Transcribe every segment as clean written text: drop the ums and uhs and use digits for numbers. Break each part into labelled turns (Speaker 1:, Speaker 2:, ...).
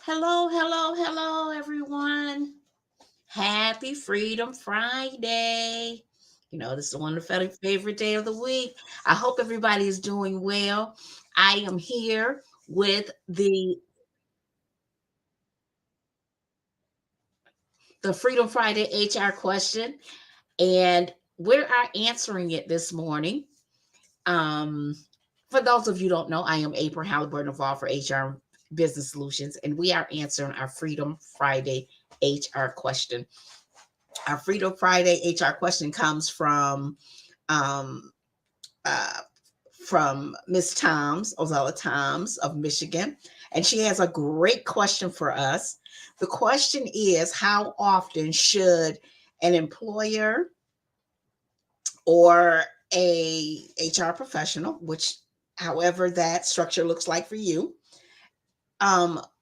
Speaker 1: Hello, hello, hello, everyone. Happy Freedom Friday. This is one of the favorite day of the week. I hope everybody is doing well. I am here with the Freedom Friday HR question, and we are answering it this morning. Um, for those of you who don't know, I am April Halliburton of All for HR Business Solutions, and we are answering our Freedom Friday HR question. Our Freedom Friday HR question comes um, uh, from Miss Toms, Ozalle of Michigan, and she has a great question for us. The question is, how often should an employer or a HR professional, which however that structure looks like for you,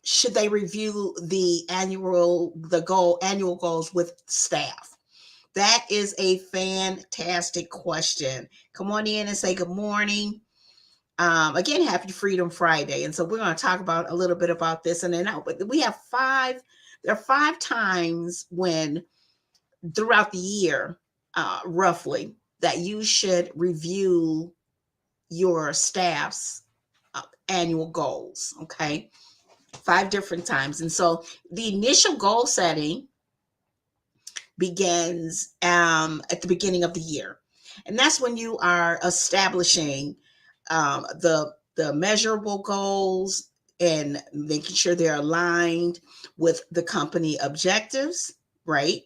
Speaker 1: should they review the annual goals with staff? That is a fantastic question. Come on in and say good morning. Again, happy Freedom Friday. And so we're going to talk about a little bit about this. And then we have there are 5 times when throughout the year, roughly, that you should review your staff's annual goals. Okay. 5 different times. And so the initial goal setting begins at the beginning of the year. And that's when you are establishing the measurable goals and making sure they're aligned with the company objectives, right?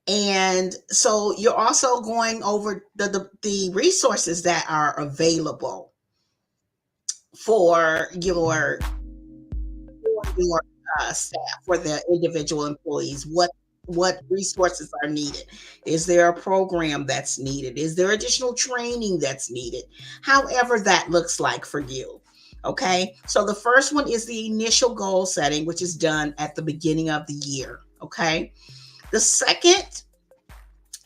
Speaker 1: And so you're also going over the resources that are available for your staff, for the individual employees. What resources are needed? Is there a program that's needed? Is there additional training that's needed? However that looks like for you. Okay, so the first one is the initial goal setting, which is done at the beginning of the year. Okay, the second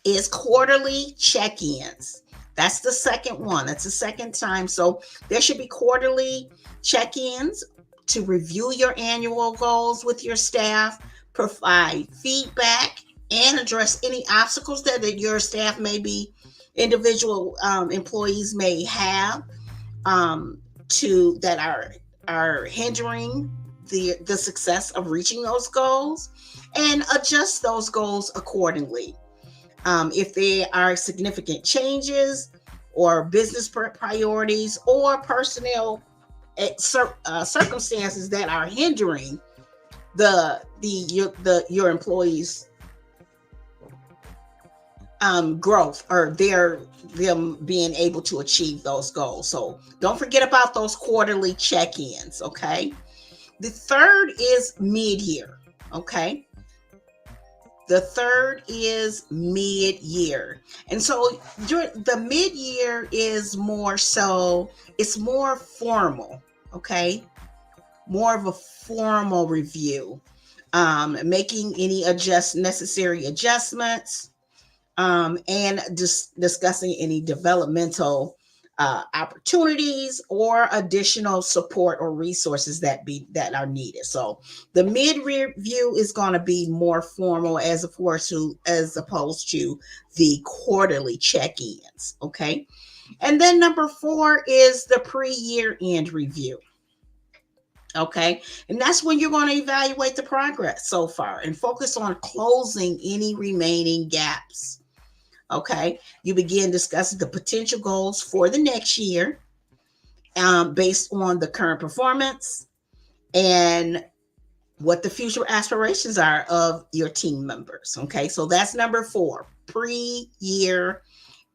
Speaker 1: is quarterly check-ins. That's the second one. That's the second time. So there should be quarterly check-ins to review your annual goals with your staff, provide feedback, and address any obstacles that your staff individual employees may have to that are hindering the success of reaching those goals, and adjust those goals accordingly. If there are significant changes or business priorities or personnel circumstances that are hindering your employees' growth or them being able to achieve those goals. So don't forget about those quarterly check-ins. Okay. The third is mid-year. Okay. The third is mid-year. And so the mid-year is it's more formal, okay? More of a formal review, making any necessary adjustments, and discussing any developmental opportunities or additional support or resources that are needed. So the mid review is going to be more formal as opposed to the quarterly check-ins. Okay. And then number 4 is the pre-year end review. Okay. And that's when you're going to evaluate the progress so far and focus on closing any remaining gaps. Okay. You begin discussing the potential goals for the next year, based on the current performance and what the future aspirations are of your team members. Okay. So that's number 4, pre-year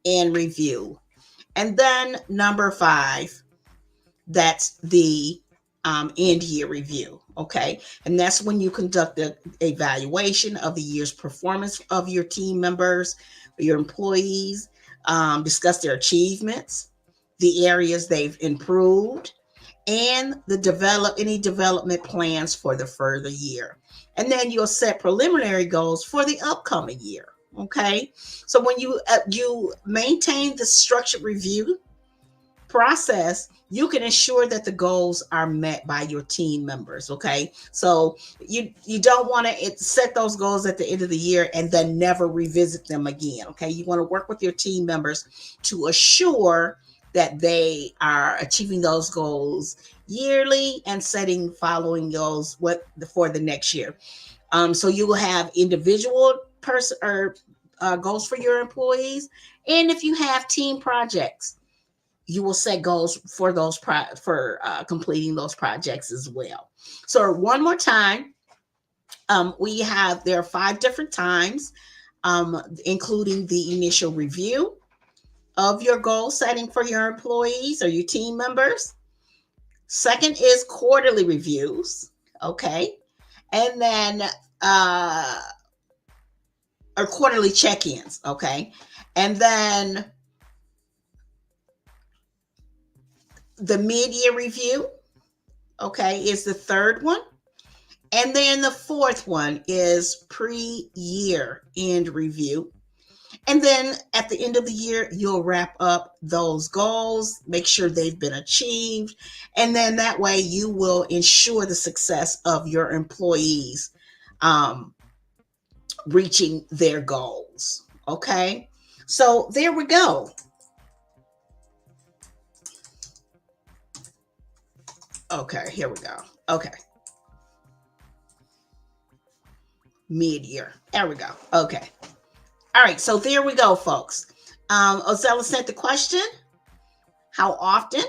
Speaker 1: and review. And then number 5, that's the end year review. Okay. And that's when you conduct the evaluation of the year's performance of your team members, your employees, discuss their achievements, the areas they've improved, and any development plans for the further year. And then you'll set preliminary goals for the upcoming year. Okay. So when you maintain the structured review, process, you can ensure that the goals are met by your team members. Okay, so you don't want to set those goals at the end of the year and then never revisit them again. Okay, you want to work with your team members to assure that they are achieving those goals yearly and setting following goals for the next year. So you will have individual person or goals for your employees, and if you have team projects, you will set goals for those for completing those projects as well. So one more time, there are 5 different times, including the initial review of your goal setting for your employees or your team members. Second is quarterly reviews, okay, and then or quarterly check-ins, okay, and then the mid-year review, okay, is the third one. And then the fourth one is pre-year end review. And then at the end of the year, you'll wrap up those goals, make sure they've been achieved. And then that way you will ensure the success of your employees reaching their goals. Okay. So there we go. Okay, here we go. Okay. Mid-year. There we go. Okay. All right, so there we go, folks. Ozalle sent the question, how often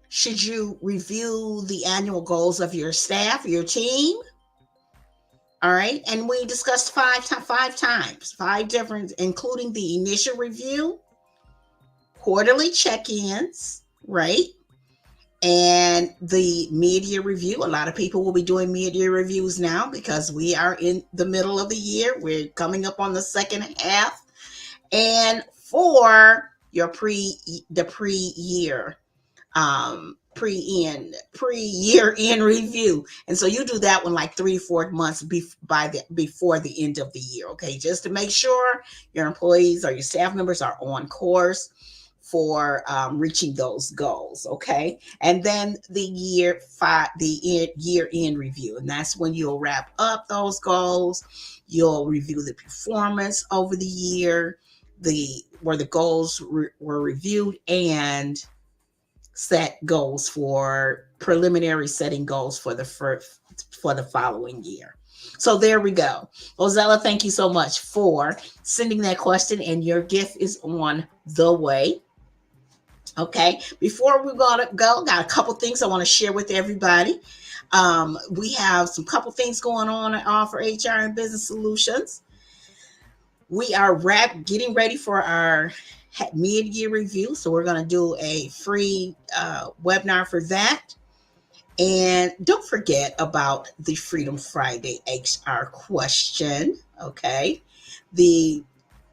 Speaker 1: should you review the annual goals of your staff, your team? All right, and we discussed 5 times, 5 different, including the initial review, quarterly check-ins, right? And the mid-year review. A lot of people will be doing mid-year reviews now because we are in the middle of the year. We're coming up on the second half. And for your pre-year end review. And so you do that one like 3-4 months before the end of the year. Okay, just to make sure your employees or your staff members are on course for reaching those goals. Okay, and then the year end review, and that's when you'll wrap up those goals. You'll review the performance over the year, where the goals were reviewed, and set goals for preliminary setting goals for the following year. So there we go. Ozalle, thank you so much for sending that question, and your gift is on the way. Okay, before we're gonna go, got a couple things I want to share with everybody. We have some couple things going on at All for HR and Business Solutions. We are getting ready for our mid-year review, so we're going to do a free webinar for that. And don't forget about the Freedom Friday HR question. Okay, the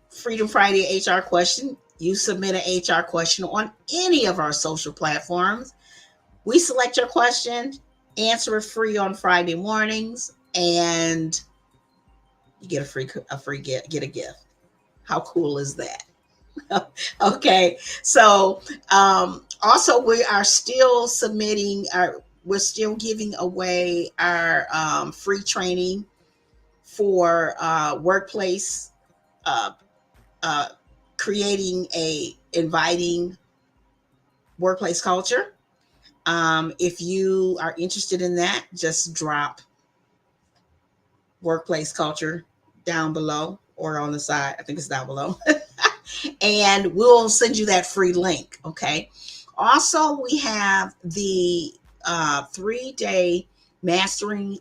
Speaker 1: Freedom Friday HR question. You submit an HR question on any of our social platforms. We select your question, answer it free on Friday mornings, and you get get a gift. How cool is that? Okay, so also we are still we're still giving away our free training for workplace, creating a inviting workplace culture. If you are interested in that, just drop workplace culture down below or on the side. I think it's down below. And we'll send you that free link. Okay. Also, we have the 3-day mastering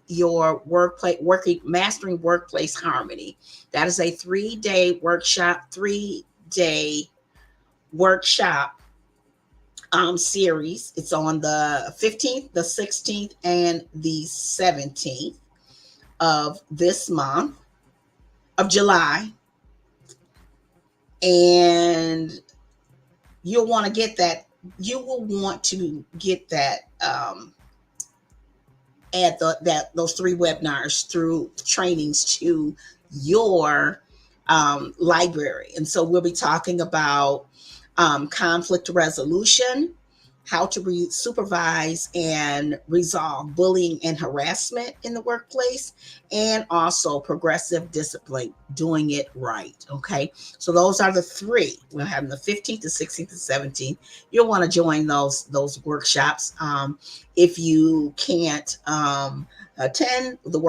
Speaker 1: workplace harmony. That is a 3-day workshop, series. It's on the 15th, the 16th, and the 17th of this month of July. And you'll want to get that. You will want to get that. Add those 3 webinars through trainings to your library. And so we'll be talking about conflict resolution, how to supervise and resolve bullying and harassment in the workplace, and also progressive discipline, doing it right. Okay, so those are the three. We're having the 15th, the 16th, and 17th. You'll want to join those workshops. If you can't attend the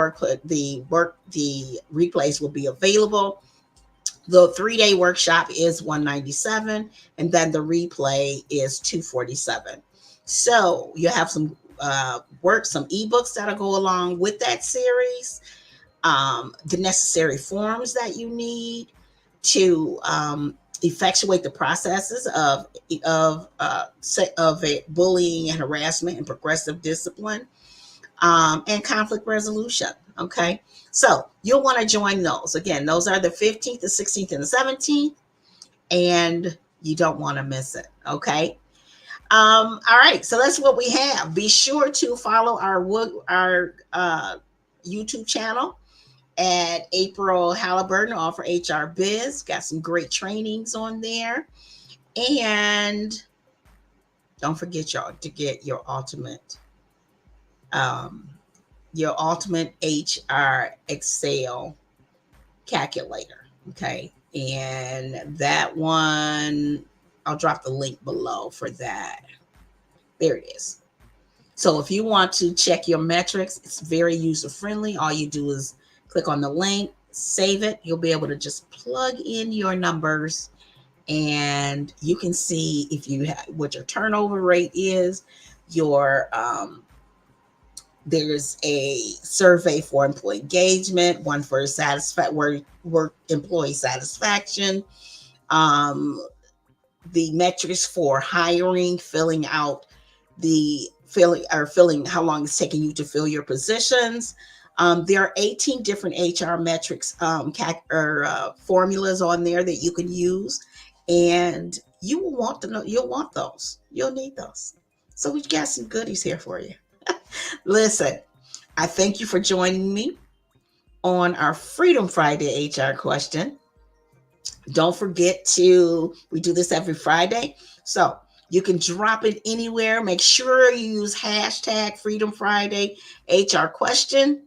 Speaker 1: replays will be available. The 3-day workshop is 197, and then the replay is 247. So you have some some ebooks that'll go along with that series, the necessary forms that you need to effectuate the processes of a bullying and harassment and progressive discipline, and conflict resolution. Okay, so you'll want to join those. Again, those are the 15th, the 16th, and the 17th, and you don't want to miss it. Okay. All right, so that's what we have. Be sure to follow our YouTube channel at April Halliburton, all for HR Biz. Got some great trainings on there, and don't forget y'all to get um, your ultimate HR Excel calculator. Okay. And that one, I'll drop the link below for that. There it is. So if you want to check your metrics, it's very user friendly. All you do is click on the link, save it. You'll be able to just plug in your numbers, and you can see if you what your turnover rate is, your there's a survey for employee engagement, one for work employee satisfaction, the metrics for hiring, filling how long it's taking you to fill your positions. There are 18 different HR metrics formulas on there that you can use, and you will want to know. You'll want those. You'll need those. So we got some goodies here for you. Listen, I thank you for joining me on our Freedom Friday HR question. Don't forget we do this every Friday. So you can drop it anywhere. Make sure you use hashtag Freedom Friday HR question.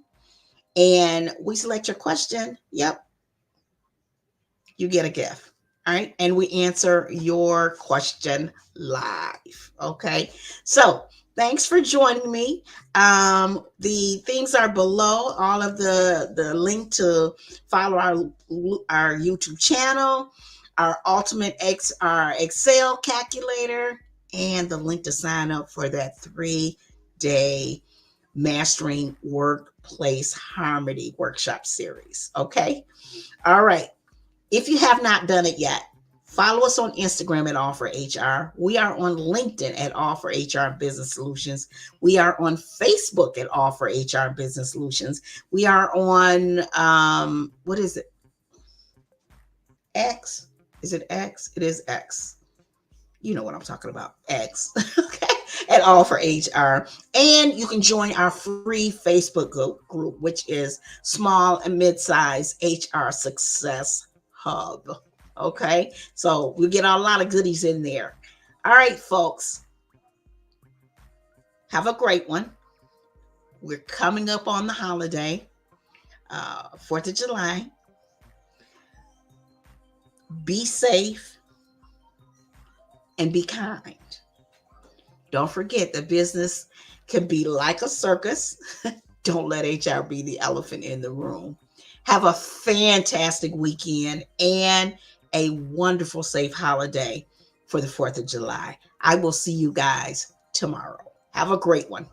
Speaker 1: And we select your question. Yep. You get a gift. All right. And we answer your question live. Okay. So thanks for joining me. The things are below. All of the link to follow our YouTube channel, our our Excel calculator, and the link to sign up for that 3-day Mastering Workplace Harmony workshop series. Okay. All right. If you have not done it yet, follow us on Instagram at All for HR. We are on LinkedIn at All for HR Business Solutions. We are on Facebook at All for HR Business Solutions. We are on, what is it? X? Is it X? It is X. You know what I'm talking about. X. Okay. At All for HR. And you can join our free Facebook group, which is Small and Mid-Size HR Success Hub. Okay, so we get a lot of goodies in there. All right, folks, have a great one. We're coming up on the holiday, 4th of July. Be safe and be kind. Don't forget that business can be like a circus. Don't let HR be the elephant in the room. Have a fantastic weekend and a wonderful, safe holiday for the 4th of July. I will see you guys tomorrow. Have a great one.